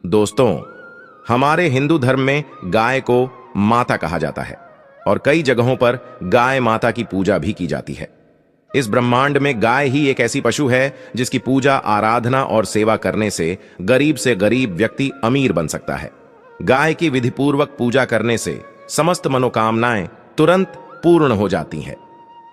दोस्तों, हमारे हिंदू धर्म में गाय को माता कहा जाता है और कई जगहों पर गाय माता की पूजा भी की जाती है। इस ब्रह्मांड में गाय ही एक ऐसी पशु है जिसकी पूजा, आराधना और सेवा करने से गरीब व्यक्ति अमीर बन सकता है। गाय की विधिपूर्वक पूजा करने से समस्त मनोकामनाएं तुरंत पूर्ण हो जाती हैं।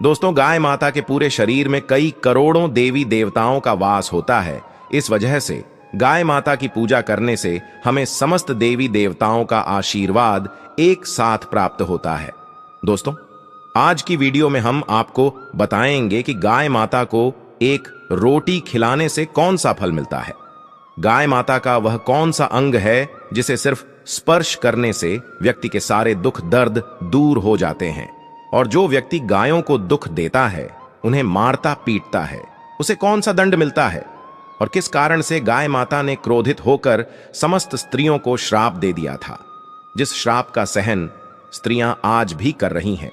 दोस्तों, गाय माता के पूरे शरीर में कई करोड़ों देवी देवताओं का वास होता है। इस वजह से गाय माता की पूजा करने से हमें समस्त देवी देवताओं का आशीर्वाद एक साथ प्राप्त होता है। दोस्तों, आज की वीडियो में हम आपको बताएंगे कि गाय माता को एक रोटी खिलाने से कौन सा फल मिलता है। गाय माता का वह कौन सा अंग है जिसे सिर्फ स्पर्श करने से व्यक्ति के सारे दुख दर्द दूर हो जाते हैं, और जो व्यक्ति गायों को दुख देता है, उन्हें मारता पीटता है, उसे कौन सा दंड मिलता है, और किस कारण से गाय माता ने क्रोधित होकर समस्त स्त्रियों को श्राप दे दिया था, जिस श्राप का सहन स्त्रियां आज भी कर रही हैं।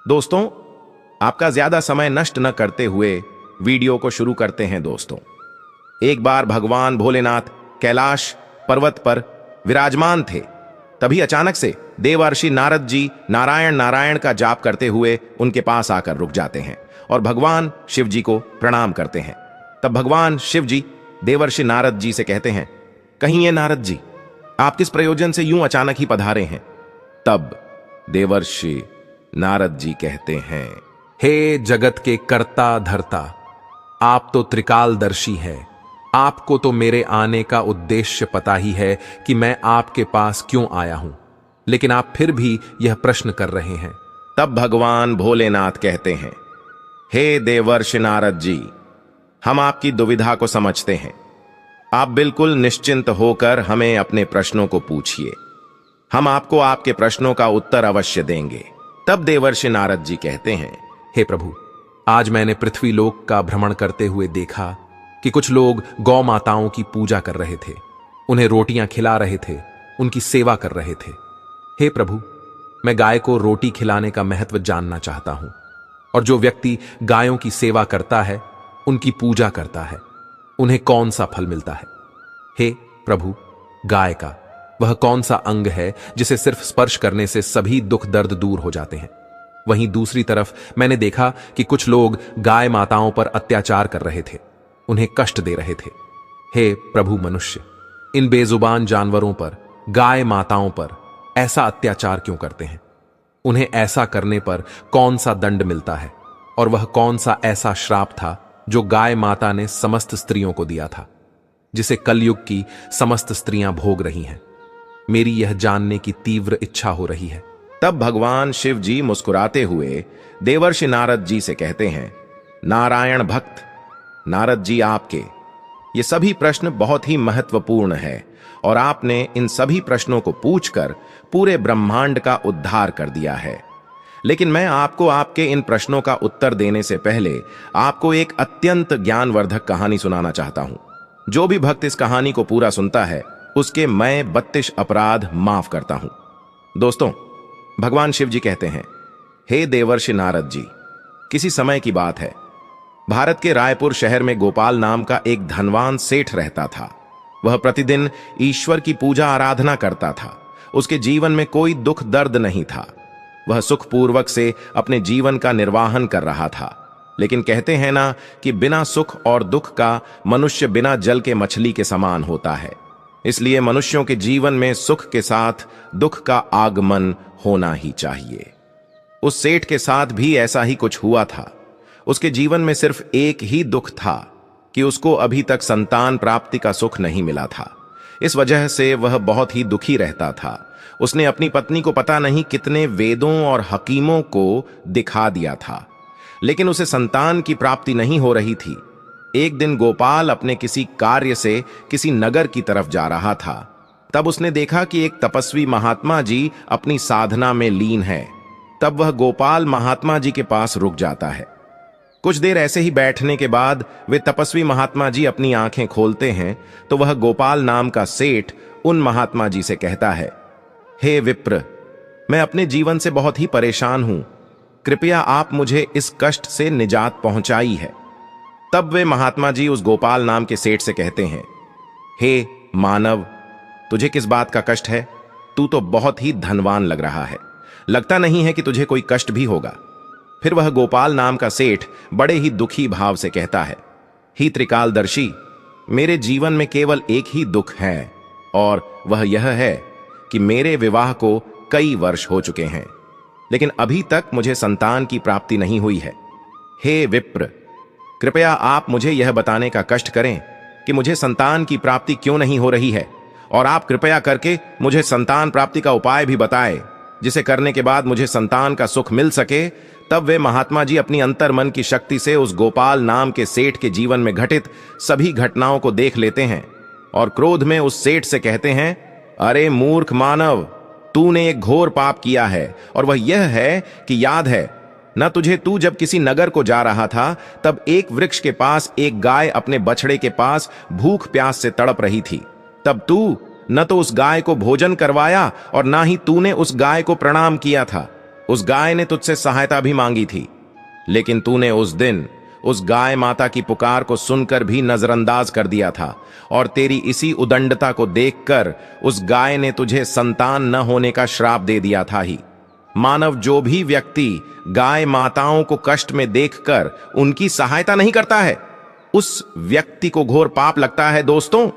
दोस्तों, आपका ज्यादा समय नष्ट न करते हुए वीडियो को शुरू करते हैं। दोस्तों, एक बार भगवान भोलेनाथ कैलाश पर्वत पर विराजमान थे। तभी अचानक से देवर्षि नारद जी नारायण नारायण का जाप करते हुए उनके पास आकर रुक जाते हैं और भगवान शिव जी को प्रणाम करते हैं। तब भगवान शिव जी देवर्षि नारद जी से कहते हैं, कहिए नारद जी, आप किस प्रयोजन से यूं अचानक ही पधारे हैं? तब देवर्षि नारद जी कहते हैं, हे जगत के कर्ता धर्ता, आप तो त्रिकालदर्शी है। आपको तो मेरे आने का उद्देश्य पता ही है कि मैं आपके पास क्यों आया हूं, लेकिन आप फिर भी यह प्रश्न कर रहे हैं। तब भगवान भोलेनाथ कहते हैं, हे देवर्षि नारद जी, हम आपकी दुविधा को समझते हैं। आप बिल्कुल निश्चिंत होकर हमें अपने प्रश्नों को पूछिए, हम आपको आपके प्रश्नों का उत्तर अवश्य देंगे। तब देवर्षि नारद जी कहते हैं, हे प्रभु, आज मैंने पृथ्वी लोक का भ्रमण करते हुए देखा कि कुछ लोग गौ माताओं की पूजा कर रहे थे, उन्हें रोटियां खिला रहे थे, उनकी सेवा कर रहे थे। हे प्रभु, मैं गाय को रोटी खिलाने का महत्व जानना चाहता हूं, और जो व्यक्ति गायों की सेवा करता है, उनकी पूजा करता है, उन्हें कौन सा फल मिलता है? हे प्रभु, गाय का वह कौन सा अंग है जिसे सिर्फ स्पर्श करने से सभी दुख दर्द दूर हो जाते हैं? वहीं दूसरी तरफ मैंने देखा कि कुछ लोग गाय माताओं पर अत्याचार कर रहे थे, उन्हें कष्ट दे रहे थे। हे प्रभु, मनुष्य इन बेजुबान जानवरों पर, गाय माताओं पर ऐसा अत्याचार क्यों करते हैं? उन्हें ऐसा करने पर कौन सा दंड मिलता है, और वह कौन सा ऐसा श्राप था जो गाय माता ने समस्त स्त्रियों को दिया था, जिसे कलयुग की समस्त स्त्रियां भोग रही हैं? मेरी यह जानने की तीव्र इच्छा हो रही है। तब भगवान शिव जी मुस्कुराते हुए देवर्षि नारद जी से कहते हैं, नारायण भक्त नारद जी, आपके ये सभी प्रश्न बहुत ही महत्वपूर्ण है, और आपने इन सभी प्रश्नों को पूछकर पूरे ब्रह्मांड का उद्धार कर दिया है। लेकिन मैं आपको आपके इन प्रश्नों का उत्तर देने से पहले आपको एक अत्यंत ज्ञानवर्धक कहानी सुनाना चाहता हूं। जो भी भक्त इस कहानी को पूरा सुनता है, उसके मैं 32 अपराध माफ करता हूं। दोस्तों, भगवान शिव जी कहते हैं, हे देवर्षि नारद जी, किसी समय की बात है, भारत के रायपुर शहर में गोपाल नाम का एक धनवान सेठ रहता था। वह प्रतिदिन ईश्वर की पूजा आराधना करता था। उसके जीवन में कोई दुख दर्द नहीं था। वह सुखपूर्वक से अपने जीवन का निर्वाहन कर रहा था। लेकिन कहते हैं ना कि बिना सुख और दुख का मनुष्य बिना जल के मछली के समान होता है। इसलिए मनुष्यों के जीवन में सुख के साथ दुख का आगमन होना ही चाहिए। उस सेठ के साथ भी ऐसा ही कुछ हुआ था। उसके जीवन में सिर्फ एक ही दुख था कि उसको अभी तक संतान प्राप्ति का सुख नहीं मिला था। इस वजह से वह बहुत ही दुखी रहता था। उसने अपनी पत्नी को पता नहीं कितने वेदों और हकीमों को दिखा दिया था, लेकिन उसे संतान की प्राप्ति नहीं हो रही थी। एक दिन गोपाल अपने किसी कार्य से किसी नगर की तरफ जा रहा था। तब उसने देखा कि एक तपस्वी महात्मा जी अपनी साधना में लीन है। तब वह गोपाल महात्मा जी के पास रुक जाता है। कुछ देर ऐसे ही बैठने के बाद वे तपस्वी महात्मा जी अपनी आंखें खोलते हैं तो वह गोपाल नाम का सेठ उन महात्मा जी से कहता है, हे विप्र, मैं अपने जीवन से बहुत ही परेशान हूं, कृपया आप मुझे इस कष्ट से निजात पहुंचाई है। तब वे महात्मा जी उस गोपाल नाम के सेठ से कहते हैं, हे मानव, तुझे किस बात का कष्ट है? तू तो बहुत ही धनवान लग रहा है, लगता नहीं है कि तुझे कोई कष्ट भी होगा। फिर वह गोपाल नाम का सेठ बड़े ही दुखी भाव से कहता है, ही त्रिकालदर्शी, मेरे जीवन में केवल एक ही दुख है, और वह यह है कि मेरे विवाह को कई वर्ष हो चुके हैं, लेकिन अभी तक मुझे संतान की प्राप्ति नहीं हुई है। हे विप्र, कृपया आप मुझे यह बताने का कष्ट करें कि मुझे संतान की प्राप्ति क्यों नहीं हो रही है, और आप कृपया करके मुझे संतान प्राप्ति का उपाय भी बताएं, जिसे करने के बाद मुझे संतान का सुख मिल सके। तब वे महात्मा जी अपनी अंतर्मन की शक्ति से उस गोपाल नाम के सेठ के जीवन में घटित सभी घटनाओं को देख लेते हैं और क्रोध में उस सेठ से कहते हैं, अरे मूर्ख मानव, तूने एक घोर पाप किया है, और वह यह है कि याद है न तुझे, तू जब किसी नगर को जा रहा था तब एक वृक्ष के पास एक गाय अपने बछड़े के पास भूख प्यास से तड़प रही थी। तब तू न तो उस गाय को भोजन करवाया और ना ही तूने उस गाय को प्रणाम किया था। उस गाय ने तुझसे सहायता भी मांगी थी, लेकिन तूने उस दिन उस गाय माता की पुकार को सुनकर भी नजरअंदाज कर दिया था, और तेरी इसी उदंडता को देखकर उस गाय ने तुझे संतान न होने का श्राप दे दिया था ही। मानव, जो भी व्यक्ति गाय माताओं को कष्ट में देखकर उनकी सहायता नहीं करता है, उस व्यक्ति को घोर पाप लगता है। दोस्तों,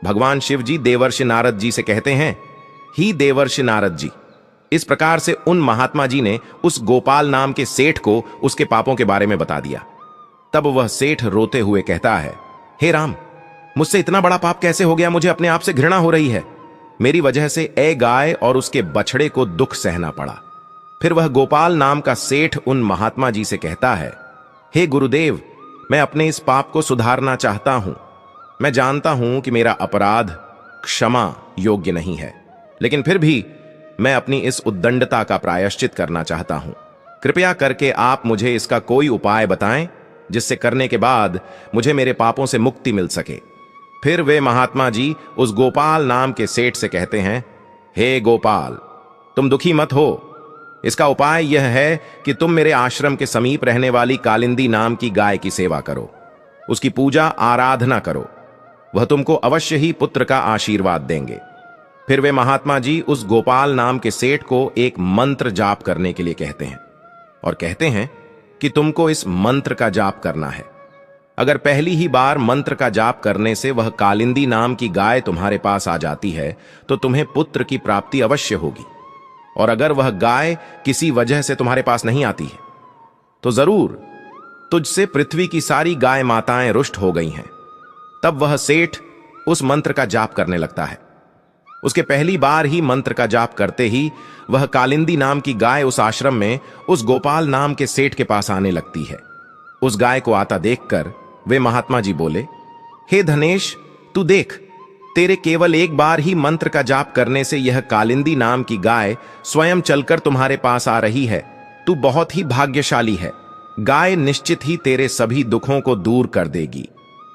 भगवान शिव जी देवर्षि नारद जी से कहते हैं, ही देवर्षि नारद जी। इस प्रकार से उन महात्मा जी ने उस गोपाल नाम के सेठ को उसके पापों के बारे में बता दिया। तब वह सेठ रोते हुए कहता है, हे राम, मुझसे इतना बड़ा पाप कैसे हो गया? मुझे अपने आप से घृणा हो रही है। मेरी वजह से ए गाय और उसके बछड़े को दुख सहना पड़ा। फिर वह गोपाल नाम का सेठ उन महात्मा जी से कहता है, हे गुरुदेव, मैं अपने इस पाप को सुधारना चाहता हूं। मैं जानता हूं कि मेरा अपराध क्षमा योग्य नहीं है, लेकिन फिर भी मैं अपनी इस उद्दंडता का प्रायश्चित करना चाहता हूं। कृपया करके आप मुझे इसका कोई उपाय बताएं, जिससे करने के बाद मुझे मेरे पापों से मुक्ति मिल सके। फिर वे महात्मा जी उस गोपाल नाम के सेठ से कहते हैं, हे गोपाल, तुम दुखी मत हो। इसका उपाय यह है कि तुम मेरे आश्रम के समीप रहने वाली कालिंदी नाम की गाय की सेवा करो, उसकी पूजा आराधना करो, वह तुमको अवश्य ही पुत्र का आशीर्वाद देंगे। फिर वे महात्मा जी उस गोपाल नाम के सेठ को एक मंत्र जाप करने के लिए कहते हैं, और कहते हैं कि तुमको इस मंत्र का जाप करना है। अगर पहली ही बार मंत्र का जाप करने से वह कालिंदी नाम की गाय तुम्हारे पास आ जाती है, तो तुम्हें पुत्र की प्राप्ति अवश्य होगी। और अगर वह गाय किसी वजह से तुम्हारे पास नहीं आती है, तो जरूर तुझसे पृथ्वी की सारी गाय माताएं रुष्ट हो गई हैं। तब वह सेठ उस मंत्र का जाप करने लगता है। उसके पहली बार ही मंत्र का जाप करते ही वह कालिंदी नाम की गाय उस आश्रम में उस गोपाल नाम के सेठ के पास आने लगती है। उस गाय को आता देखकर वे महात्मा जी बोले, हे धनेश, तू देख, तेरे केवल एक बार ही मंत्र का जाप करने से यह कालिंदी नाम की गाय स्वयं चलकर तुम्हारे पास आ रही है। तू बहुत ही भाग्यशाली है। गाय निश्चित ही तेरे सभी दुखों को दूर कर देगी।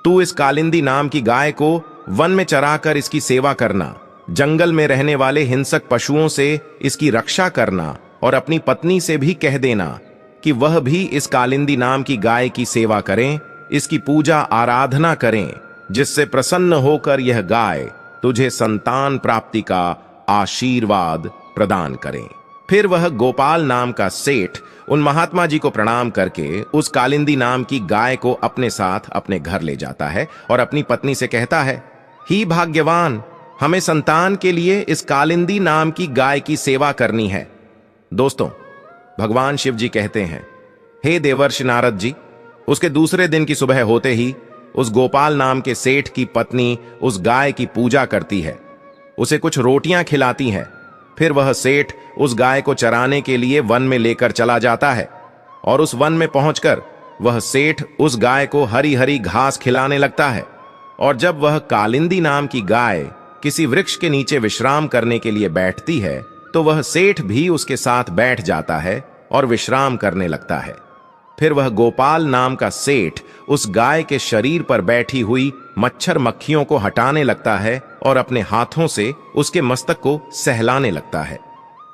तू इस कालिंदी नाम की गाय को वन में चराकर इसकी सेवा करना, जंगल में रहने वाले हिंसक पशुओं से इसकी रक्षा करना, और अपनी पत्नी से भी कह देना कि वह भी इस कालिंदी नाम की गाय की सेवा करें, इसकी पूजा आराधना करें, जिससे प्रसन्न होकर यह गाय तुझे संतान प्राप्ति का आशीर्वाद प्रदान करें। फिर वह गोपाल नाम का सेठ उन महात्मा जी को प्रणाम करके उस कालिंदी नाम की गाय को अपने साथ अपने घर ले जाता है और अपनी पत्नी से कहता है, ही भाग्यवान, हमें संतान के लिए इस कालिंदी नाम की गाय की सेवा करनी है। दोस्तों, भगवान शिव जी कहते हैं, हे देवर्षि नारद जी, उसके दूसरे दिन की सुबह होते ही उस गोपाल नाम के सेठ की पत्नी उस गाय की पूजा करती है, उसे कुछ रोटियां खिलाती है। फिर वह सेठ उस गाय को चराने के लिए वन में लेकर चला जाता है, और उस वन में पहुंचकर वह सेठ उस गाय को हरी हरी घास खिलाने लगता है। और जब वह कालिंदी नाम की गाय किसी वृक्ष के नीचे विश्राम करने के लिए बैठती है, तो वह सेठ भी उसके साथ बैठ जाता है और विश्राम करने लगता है। फिर वह गोपाल नाम का सेठ उस गाय के शरीर पर बैठी हुई मच्छर मक्खियों को हटाने लगता है और अपने हाथों से उसके मस्तक को सहलाने लगता है।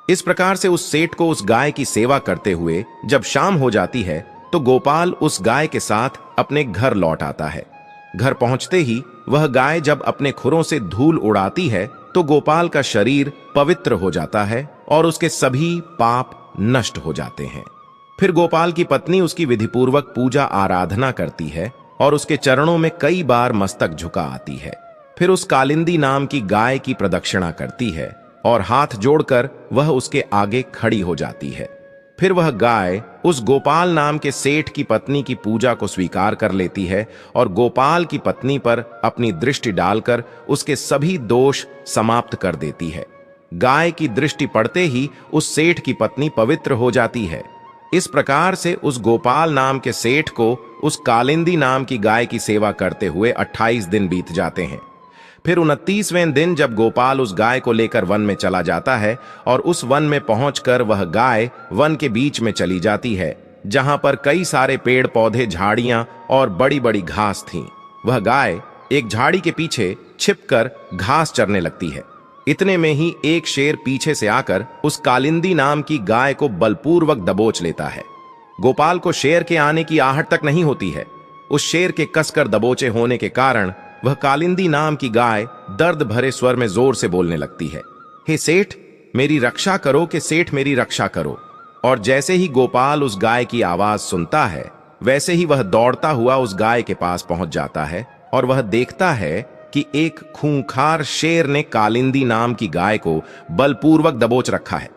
इस प्रकार से उस सेठ को उस गाय की सेवा करते हुए जब शाम हो जाती है, तो गोपाल उस गाय के साथ अपने घर लौट आता है। घर पहुंचते ही वह गाय जब अपने खुरों से धूल उड़ाती है, तो तो गोपाल का शरीर पवित्र हो जाता है और उसके सभी पाप नष्ट हो जाते हैं। फिर गोपाल की पत्नी उसकी विधिपूर्वक पूजा आराधना करती है और उसके चरणों में कई बार मस्तक झुका आती है। फिर उस कालिंदी नाम की गाय की प्रदक्षिणा करती है और हाथ जोड़कर वह उसके आगे खड़ी हो जाती है। फिर वह गाय उस गोपाल नाम के सेठ की पत्नी की पूजा को स्वीकार कर लेती है और गोपाल की पत्नी पर अपनी दृष्टि डालकर उसके सभी दोष समाप्त कर देती है। गाय की दृष्टि पड़ते ही उस सेठ की पत्नी पवित्र हो जाती है। इस प्रकार से उस गोपाल नाम के सेठ को उस कालिंदी नाम की गाय की सेवा करते हुए 28 दिन बीत जाते हैं। फिर 29वें दिन जब गोपाल उस गाय को लेकर वन में चला जाता है और उस वन में पहुंचकर वह गाय वन के बीच में चली जाती है, जहां पर कई सारे पेड़ पौधे, झाड़ियां और बड़ी बड़ी घास थीं। वह गाय एक झाड़ी के पीछे छिपकर घास चरने लगती है। इतने में ही एक शेर पीछे से आकर उस कालिंदी नाम की गाय को बलपूर्वक दबोच लेता है। गोपाल को शेर के आने की आहट तक नहीं होती है। उस शेर के कसकर दबोचे होने के कारण वह कालिंदी नाम की गाय दर्द भरे स्वर में जोर से बोलने लगती है, हे सेठ मेरी रक्षा करो, कि सेठ मेरी रक्षा करो। और जैसे ही गोपाल उस गाय की आवाज सुनता है, वैसे ही वह दौड़ता हुआ उस गाय के पास पहुंच जाता है और वह देखता है कि एक खूंखार शेर ने कालिंदी नाम की गाय को बलपूर्वक दबोच रखा है।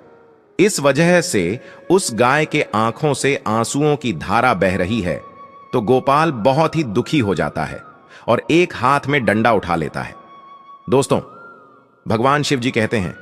इस वजह से उस गाय के आंखों से आंसुओं की धारा बह रही है। तो गोपाल बहुत ही दुखी हो जाता है और एक हाथ में डंडा उठा लेता है। दोस्तों, भगवान शिव जी कहते हैं,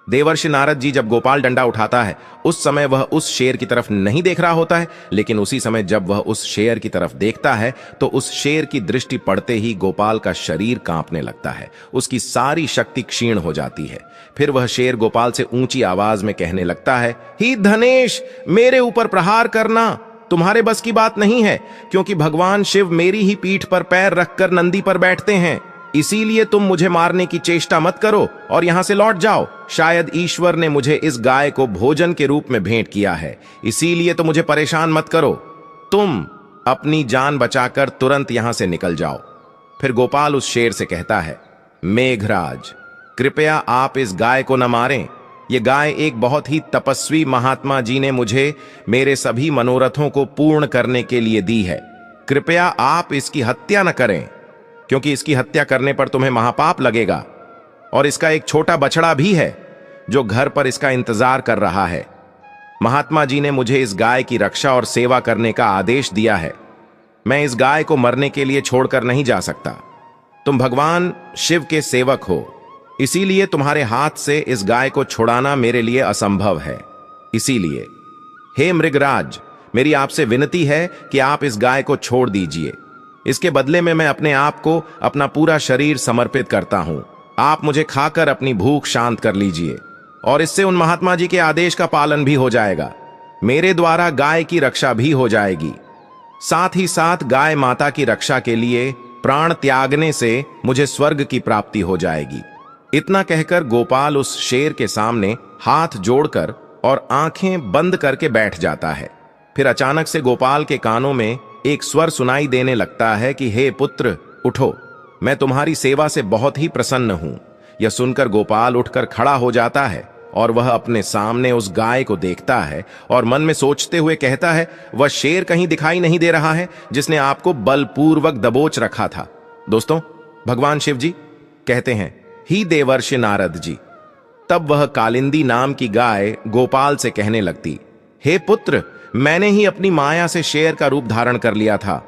देवर्षि नारद जी जब गोपाल डंडा उठाता है उस समय वह उस शेर की तरफ नहीं देख रहा होता है, लेकिन उसी समय जब वह उस शेर की तरफ देखता है तो उस शेर की दृष्टि पड़ते ही गोपाल का शरीर कांपने लगता है, उसकी सारी शक्ति क्षीण हो जाती है। फिर वह शेर गोपाल से ऊंची आवाज में कहने लगता है, ही धनेश मेरे ऊपर प्रहार करना तुम्हारे बस की बात नहीं है, क्योंकि भगवान शिव मेरी ही पीठ पर पैर रखकर नंदी पर बैठते हैं। इसीलिए तुम मुझे मारने की चेष्टा मत करो और यहां से लौट जाओ। शायद ईश्वर ने मुझे इस गाय को भोजन के रूप में भेंट किया है, इसीलिए तो मुझे परेशान मत करो। तुम अपनी जान बचाकर तुरंत यहां से निकल जाओ। फिर गोपाल उस शेर से कहता है, मेघराज कृपया आप इस गाय को न मारें। ये गाय एक बहुत ही तपस्वी महात्मा जी ने मुझे मेरे सभी मनोरथों को पूर्ण करने के लिए दी है। कृपया आप इसकी हत्या न करें, क्योंकि इसकी हत्या करने पर तुम्हें महापाप लगेगा। और इसका एक छोटा बछड़ा भी है जो घर पर इसका इंतजार कर रहा है। महात्मा जी ने मुझे इस गाय की रक्षा और सेवा करने का आदेश दिया है। मैं इस गाय को मरने के लिए छोड़कर नहीं जा सकता। तुम भगवान शिव के सेवक हो, इसीलिए तुम्हारे हाथ से इस गाय को छुड़ाना मेरे लिए असंभव है। इसीलिए हे मृगराज, मेरी आपसे विनती है कि आप इस गाय को छोड़ दीजिए। इसके बदले में मैं अपने आप को, अपना पूरा शरीर समर्पित करता हूं। आप मुझे खाकर अपनी भूख शांत कर लीजिए और इससे उन महात्मा जी के आदेश का पालन भी हो जाएगा। मेरे द्वारा गाय की रक्षा भी हो जाएगी। साथ ही साथ गाय माता की रक्षा के लिए प्राण त्यागने से मुझे स्वर्ग की प्राप्ति हो जाएगी। इतना कहकर गोपाल उस शेर के सामने हाथ जोड़कर और आंखें बंद करके बैठ जाता है। फिर अचानक से गोपाल के कानों में एक स्वर सुनाई देने लगता है कि हे पुत्र उठो, मैं तुम्हारी सेवा से बहुत ही प्रसन्न हूं। यह सुनकर गोपाल उठकर खड़ा हो जाता है और वह अपने सामने उस गाय को देखता है और मन में सोचते हुए कहता है, वह शेर कहीं दिखाई नहीं दे रहा है जिसने आपको बलपूर्वक दबोच रखा था। दोस्तों, भगवान शिव जी कहते हैं, ही देवर्षि नारद जी। तब वह कालिंदी नाम की गाय गोपाल से कहने लगती, हे पुत्र, मैंने ही अपनी माया से शेर का रूप धारण कर लिया था।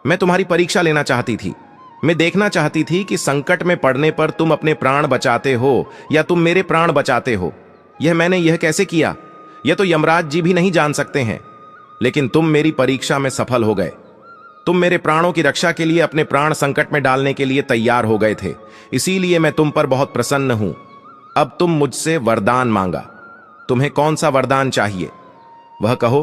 मैं तुम्हारी परीक्षा लेना चाहती थी। मैं देखना चाहती थी कि संकट में पड़ने पर तुम अपने प्राण बचाते हो या तुम मेरे प्राण बचाते हो। मैंने यह कैसे किया, यह तो यमराज जी भी नहीं जान सकते हैं। लेकिन तुम मेरी परीक्षा में सफल हो गए। तुम मेरे प्राणों की रक्षा के लिए अपने प्राण संकट में डालने के लिए तैयार हो गए थे, इसीलिए मैं तुम पर बहुत प्रसन्न हूं। अब तुम मुझसे वरदान मांगा। तुम्हें कौन सा वरदान चाहिए वह कहो,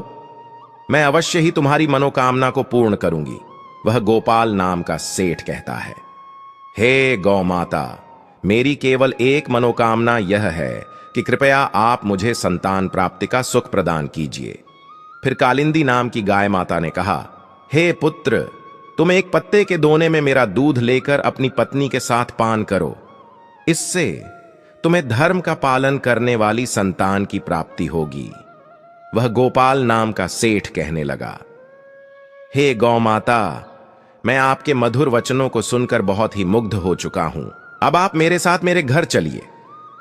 मैं अवश्य ही तुम्हारी मनोकामना को पूर्ण करूंगी। वह गोपाल नाम का सेठ कहता है, हे गौ माता, मेरी केवल एक मनोकामना यह है कि कृपया आप मुझे संतान प्राप्ति का सुख प्रदान कीजिए। फिर कालिंदी नाम की गाय माता ने कहा, हे पुत्र, तुम एक पत्ते के दोने में मेरा दूध लेकर अपनी पत्नी के साथ पान करो। इससे तुम्हें धर्म का पालन करने वाली संतान की प्राप्ति होगी। वह गोपाल नाम का सेठ कहने लगा, हे गौ माता, मैं आपके मधुर वचनों को सुनकर बहुत ही मुग्ध हो चुका हूं। अब आप मेरे साथ मेरे घर चलिए।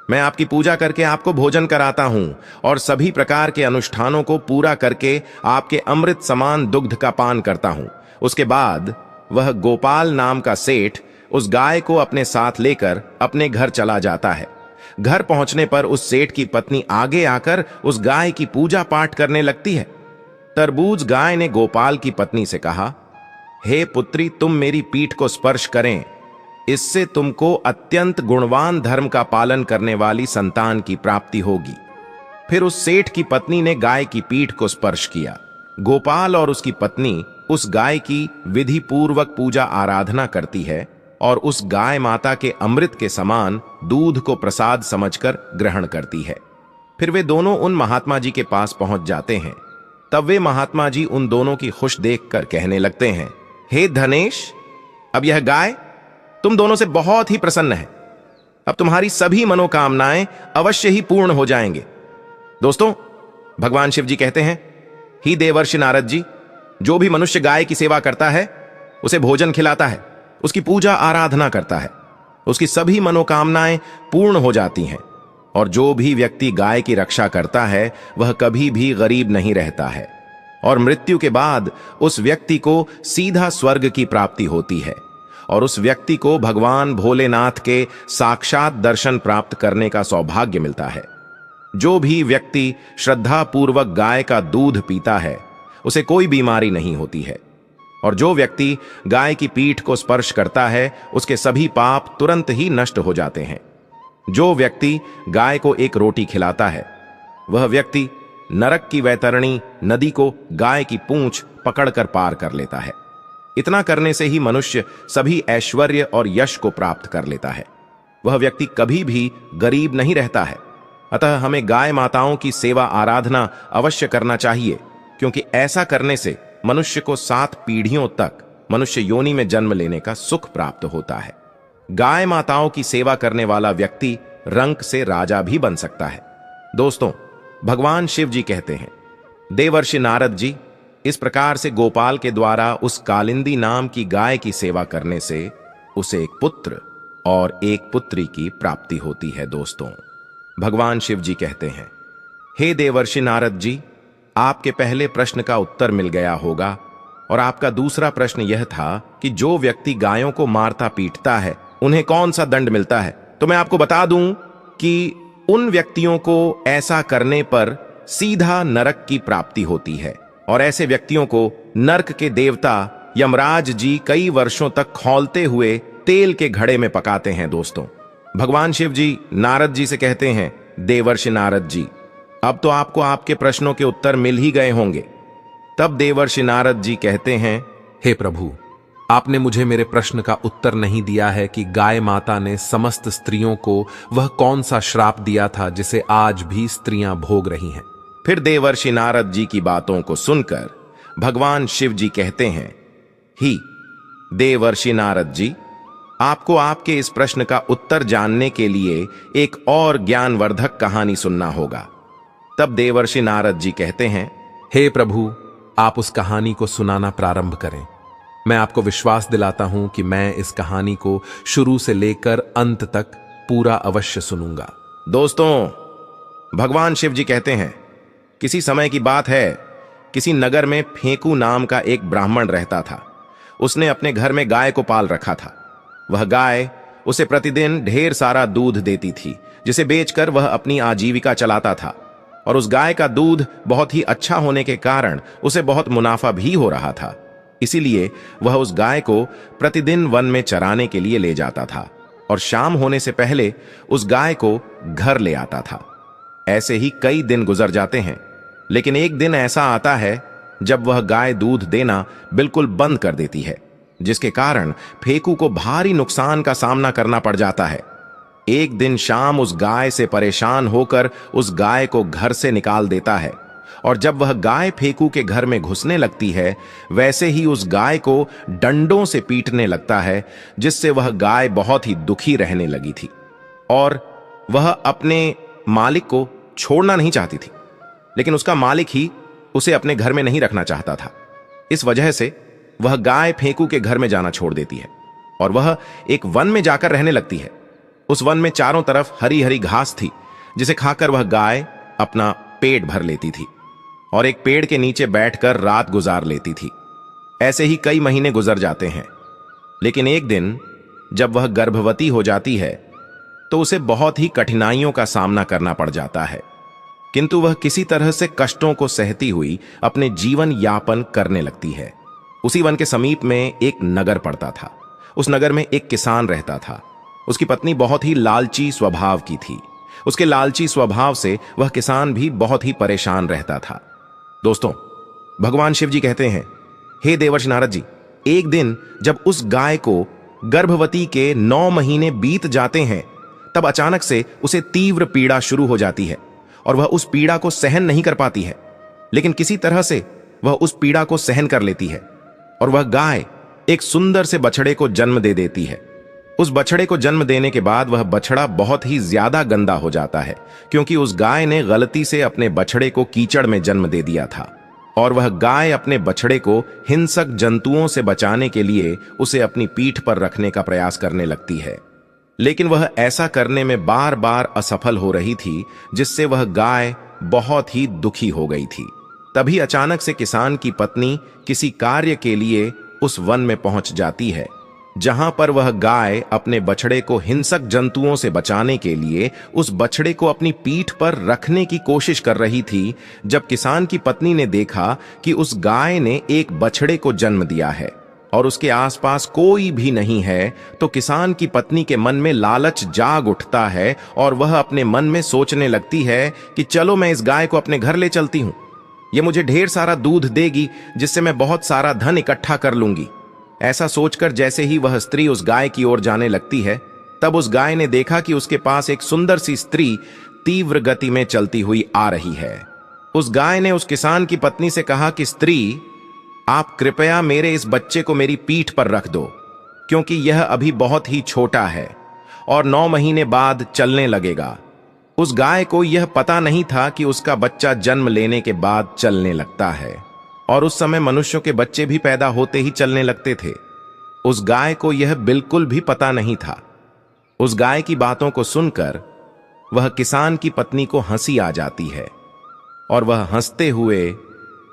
मैं आपकी पूजा करके आपको भोजन कराता हूं और सभी प्रकार के अनुष्ठानों को पूरा करके आपके अमृत समान दुग्ध का पान करता हूं। उसके बाद वह गोपाल नाम का सेठ उस गाय को अपने साथ लेकर अपने घर चला जाता है। घर पहुंचने पर उस सेठ की पत्नी आगे आकर उस गाय की पूजा पाठ करने लगती है। तरबूज गाय ने गोपाल की पत्नी से कहा, हे पुत्री, तुम मेरी पीठ को स्पर्श करें, इससे तुमको अत्यंत गुणवान धर्म का पालन करने वाली संतान की प्राप्ति होगी। फिर उस सेठ की पत्नी ने गाय की पीठ को स्पर्श किया। गोपाल और उसकी पत्नी उस गाय की विधि पूर्वक पूजा आराधना करती है और उस गाय माता के अमृत के समान दूध को प्रसाद समझकर ग्रहण करती है। फिर वे दोनों उन महात्मा जी के पास पहुंच जाते हैं। तब वे महात्मा जी उन दोनों की खुश देखकर कहने लगते हैं, हे धनेश, अब यह गाय तुम दोनों से बहुत ही प्रसन्न है। अब तुम्हारी सभी मनोकामनाएं अवश्य ही पूर्ण हो जाएंगे। दोस्तों, भगवान शिव जी कहते हैं, ही देवर्षि नारद जी, जो भी मनुष्य गाय की सेवा करता है, उसे भोजन खिलाता है, उसकी पूजा आराधना करता है, उसकी सभी मनोकामनाएं पूर्ण हो जाती हैं। और जो भी व्यक्ति गाय की रक्षा करता है, वह कभी भी गरीब नहीं रहता है और मृत्यु के बाद उस व्यक्ति को सीधा स्वर्ग की प्राप्ति होती है और उस व्यक्ति को भगवान भोलेनाथ के साक्षात दर्शन प्राप्त करने का सौभाग्य मिलता है। जो भी व्यक्ति श्रद्धा पूर्वक गाय का दूध पीता है, उसे कोई बीमारी नहीं होती है और जो व्यक्ति गाय की पीठ को स्पर्श करता है, उसके सभी पाप तुरंत ही नष्ट हो जाते हैं। जो व्यक्ति गाय को एक रोटी खिलाता है, वह व्यक्ति नरक की वैतरणी नदी को गाय की पूंछ पकड़कर पार कर लेता है। इतना करने से ही मनुष्य सभी ऐश्वर्य और यश को प्राप्त कर लेता है। वह व्यक्ति कभी भी गरीब नहीं रहता है। अतः हमें गाय माताओं की सेवा आराधना अवश्य करना चाहिए, क्योंकि ऐसा करने से मनुष्य को 7 पीढ़ियों तक मनुष्य योनि में जन्म लेने का सुख प्राप्त होता है। गाय माताओं की सेवा करने वाला व्यक्ति रंक से राजा भी बन सकता है। दोस्तों, भगवान शिव जी कहते हैं, देवर्षि नारद जी, इस प्रकार से गोपाल के द्वारा उस कालिंदी नाम की गाय की सेवा करने से उसे एक पुत्र और एक पुत्री की प्राप्ति होती है। दोस्तों, भगवान शिव जी कहते हैं, हे देवर्षि नारद जी, आपके पहले प्रश्न का उत्तर मिल गया होगा और आपका दूसरा प्रश्न यह था कि जो व्यक्ति गायों को मारता पीटता है, उन्हें कौन सा दंड मिलता है। तो मैं आपको बता दूं कि उन व्यक्तियों को ऐसा करने पर सीधा नरक की प्राप्ति होती है और ऐसे व्यक्तियों को नरक के देवता यमराज जी कई वर्षों तक खौलते हुए तेल के घड़े में पकाते हैं। दोस्तों, भगवान शिव जी नारद जी से कहते हैं, देवर्षि नारद जी, अब तो आपको आपके प्रश्नों के उत्तर मिल ही गए होंगे। तब देवर्षि नारद जी कहते हैं, हे प्रभु, आपने मुझे मेरे प्रश्न का उत्तर नहीं दिया है कि गाय माता ने समस्त स्त्रियों को वह कौन सा श्राप दिया था जिसे आज भी स्त्रियां भोग रही हैं। फिर देवर्षि नारद जी की बातों को सुनकर भगवान शिव जी कहते हैं, ही देवर्षि नारद जी, आपको आपके इस प्रश्न का उत्तर जानने के लिए एक और ज्ञानवर्धक कहानी सुनना होगा। तब देवर्षि नारद जी कहते हैं, हे प्रभु, आप उस कहानी को सुनाना प्रारंभ करें। मैं आपको विश्वास दिलाता हूं कि मैं इस कहानी को शुरू से लेकर अंत तक पूरा अवश्य सुनूंगा। दोस्तों, भगवान शिव जी कहते हैं, किसी समय की बात है, किसी नगर में फेंकू नाम का एक ब्राह्मण रहता था। उसने अपने घर में गाय को पाल रखा था। वह गाय उसे प्रतिदिन ढेर सारा दूध देती थी, जिसे बेचकर वह अपनी आजीविका चलाता था और उस गाय का दूध बहुत ही अच्छा होने के कारण उसे बहुत मुनाफा भी हो रहा था। इसीलिए वह उस गाय को प्रतिदिन वन में चराने के लिए ले जाता था और शाम होने से पहले उस गाय को घर ले आता था। ऐसे ही कई दिन गुजर जाते हैं, लेकिन एक दिन ऐसा आता है जब वह गाय दूध देना बिल्कुल बंद कर देती है, जिसके कारण फेंकू को भारी नुकसान का सामना करना पड़ जाता है। एक दिन शाम उस गाय से परेशान होकर उस गाय को घर से निकाल देता है और जब वह गाय फेंकू के घर में घुसने लगती है, वैसे ही उस गाय को डंडों से पीटने लगता है, जिससे वह गाय बहुत ही दुखी रहने लगी थी और वह अपने मालिक को छोड़ना नहीं चाहती थी, लेकिन उसका मालिक ही उसे अपने घर में नहीं रखना चाहता था। इस वजह से वह गाय फेंकू के घर में जाना छोड़ देती है और वह एक वन में जाकर रहने लगती है। उस वन में चारों तरफ हरी हरी घास थी, जिसे खाकर वह गाय अपना पेट भर लेती थी और एक पेड़ के नीचे बैठकर रात गुजार लेती थी। ऐसे ही कई महीने गुजर जाते हैं, लेकिन एक दिन जब वह गर्भवती हो जाती है तो उसे बहुत ही कठिनाइयों का सामना करना पड़ जाता है, किंतु वह किसी तरह से कष्टों को सहती हुई अपने जीवन यापन करने लगती है। उसी वन के समीप में एक नगर पड़ता था। उस नगर में एक किसान रहता था। उसकी पत्नी बहुत ही लालची स्वभाव की थी। उसके लालची स्वभाव से वह किसान भी बहुत ही परेशान रहता था। दोस्तों, भगवान शिव जी कहते हैं, हे देवर्षि नारद जी, एक दिन जब उस गाय को गर्भवती के 9 महीने बीत जाते हैं, तब अचानक से उसे तीव्र पीड़ा शुरू हो जाती है और वह उस पीड़ा को सहन नहीं कर पाती है, लेकिन किसी तरह से वह उस पीड़ा को सहन कर लेती है और वह गाय एक सुंदर से बछड़े को जन्म दे देती है। उस बछड़े को जन्म देने के बाद वह बछड़ा बहुत ही ज्यादा गंदा हो जाता है, क्योंकि उस गाय ने गलती से अपने बछड़े को कीचड़ में जन्म दे दिया था और वह गाय अपने बछड़े को हिंसक जंतुओं से बचाने के लिए उसे अपनी पीठ पर रखने का प्रयास करने लगती है। लेकिन वह ऐसा करने में बार बार असफल हो रही थी, जिससे वह गाय बहुत ही दुखी हो गई थी। तभी अचानक से किसान की पत्नी किसी कार्य के लिए उस वन में पहुंच जाती है, जहां पर वह गाय अपने बछड़े को हिंसक जंतुओं से बचाने के लिए उस बछड़े को अपनी पीठ पर रखने की कोशिश कर रही थी। जब किसान की पत्नी ने देखा कि उस गाय ने एक बछड़े को जन्म दिया है और उसके आसपास कोई भी नहीं है, तो किसान की पत्नी के मन में लालच जाग उठता है और वह अपने मन में सोचने लगती है कि चलो मैं इस गाय को अपने घर ले चलती हूं। यह मुझे ढेर सारा दूध देगी, जिससे मैं बहुत सारा धन इकट्ठा कर लूंगी। ऐसा सोचकर जैसे ही वह स्त्री उस गाय की ओर जाने लगती है, तब उस गाय ने देखा कि उसके पास एक सुंदर सी स्त्री तीव्र गति में चलती हुई आ रही है। उस गाय ने उस किसान की पत्नी से कहा कि स्त्री, आप कृपया मेरे इस बच्चे को मेरी पीठ पर रख दो, क्योंकि यह अभी बहुत ही छोटा है और 9 महीने बाद चलने लगेगा। उस गाय को यह पता नहीं था कि उसका बच्चा जन्म लेने के बाद चलने लगता है और उस समय मनुष्यों के बच्चे भी पैदा होते ही चलने लगते थे। उस गाय को यह बिल्कुल भी पता नहीं था। उस गाय की बातों को सुनकर वह किसान की पत्नी को हंसी आ जाती है और वह हंसते हुए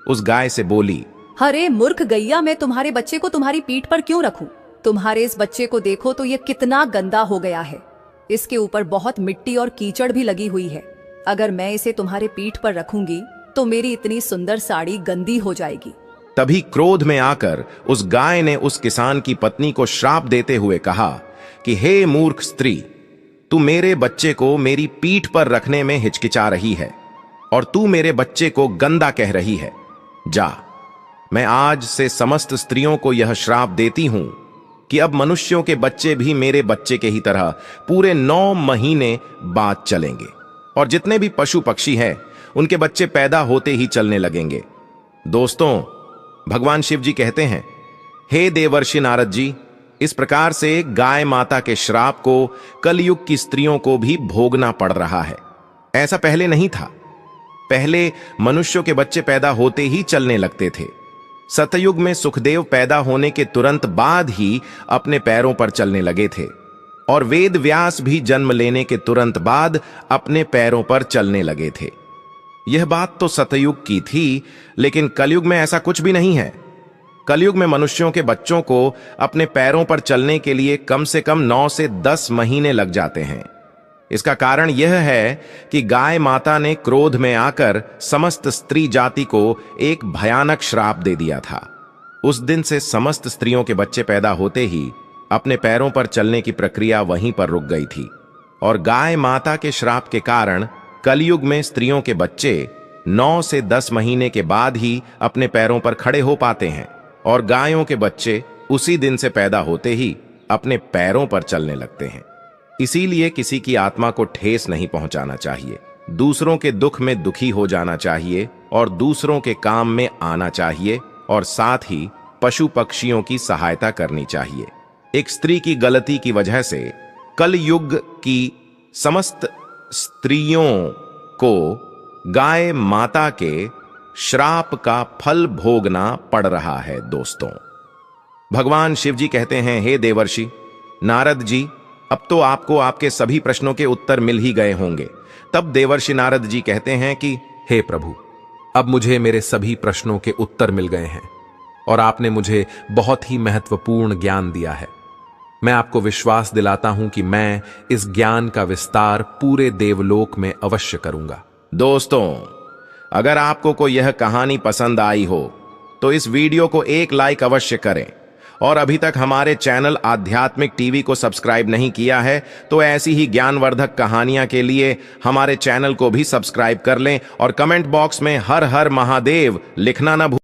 उस गाय से बोली, अरे मूर्ख गैया, मैं तुम्हारे बच्चे को तुम्हारी पीठ पर क्यों रखूं? तुम्हारे इस बच्चे को देखो तो ये कितना गंदा हो गया है। इसके ऊपर बहुत मिट्टी और कीचड़ भी लगी हुई है। अगर मैं इसे तुम्हारे पीठ पर रखूंगी तो मेरी इतनी सुंदर साड़ी गंदी हो जाएगी। तभी क्रोध में आकर उस गाय ने उस किसान की पत्नी को श्राप देते हुए कहा कि हे मूर्ख स्त्री, तू मेरे बच्चे को मेरी पीठ पर रखने में हिचकिचा रही है और तू मेरे बच्चे को गंदा कह रही है। जा, मैं आज से समस्त स्त्रियों को यह श्राप देती हूं कि अब मनुष्यों के बच्चे भी मेरे बच्चे के ही तरह पूरे 9 महीने बाद चलेंगे और जितने भी पशु पक्षी हैं उनके बच्चे पैदा होते ही चलने लगेंगे। दोस्तों, भगवान शिव जी कहते हैं, हे देवर्षि नारद जी, इस प्रकार से गाय माता के श्राप को कलयुग की स्त्रियों को भी भोगना पड़ रहा है। ऐसा पहले नहीं था। पहले मनुष्यों के बच्चे पैदा होते ही चलने लगते थे। सतयुग में सुखदेव पैदा होने के तुरंत बाद ही अपने पैरों पर चलने लगे थे और वेद व्यास भी जन्म लेने के तुरंत बाद अपने पैरों पर चलने लगे थे। यह बात तो सतयुग की थी, लेकिन कलयुग में ऐसा कुछ भी नहीं है। कलयुग में मनुष्यों के बच्चों को अपने पैरों पर चलने के लिए कम से कम 9 से 10 महीने लग जाते हैं। इसका कारण यह है कि गाय माता ने क्रोध में आकर समस्त स्त्री जाति को एक भयानक श्राप दे दिया था। उस दिन से समस्त स्त्रियों के बच्चे पैदा होते ही अपने पैरों पर चलने की प्रक्रिया वहीं पर रुक गई थी और गाय माता के श्राप के कारण कलयुग में स्त्रियों के बच्चे 9 से 10 महीने के बाद ही अपने पैरों पर खड़े हो पाते हैं और गायों के बच्चे उसी दिन से पैदा होते ही अपने पैरों पर चलने लगते हैं। इसीलिए किसी की आत्मा को ठेस नहीं पहुंचाना चाहिए, दूसरों के दुख में दुखी हो जाना चाहिए और दूसरों के काम में आना चाहिए और साथ ही पशु पक्षियों की सहायता करनी चाहिए। एक स्त्री की गलती की वजह से कलयुग की समस्त स्त्रियों को गाय माता के श्राप का फल भोगना पड़ रहा है। दोस्तों, भगवान शिव जी कहते हैं, हे देवर्षि नारद जी, अब तो आपको आपके सभी प्रश्नों के उत्तर मिल ही गए होंगे। तब देवर्षि नारद जी कहते हैं कि हे प्रभु, अब मुझे मेरे सभी प्रश्नों के उत्तर मिल गए हैं और आपने मुझे बहुत ही महत्वपूर्ण ज्ञान दिया है। मैं आपको विश्वास दिलाता हूं कि मैं इस ज्ञान का विस्तार पूरे देवलोक में अवश्य करूंगा। दोस्तों, अगर आपको कोई यह कहानी पसंद आई हो तो इस वीडियो को एक लाइक अवश्य करें, और अभी तक हमारे चैनल आध्यात्मिक टीवी को सब्सक्राइब नहीं किया है तो ऐसी ही ज्ञानवर्धक कहानियां के लिए हमारे चैनल को भी सब्सक्राइब कर लें और कमेंट बॉक्स में हर हर महादेव लिखना न भूलें।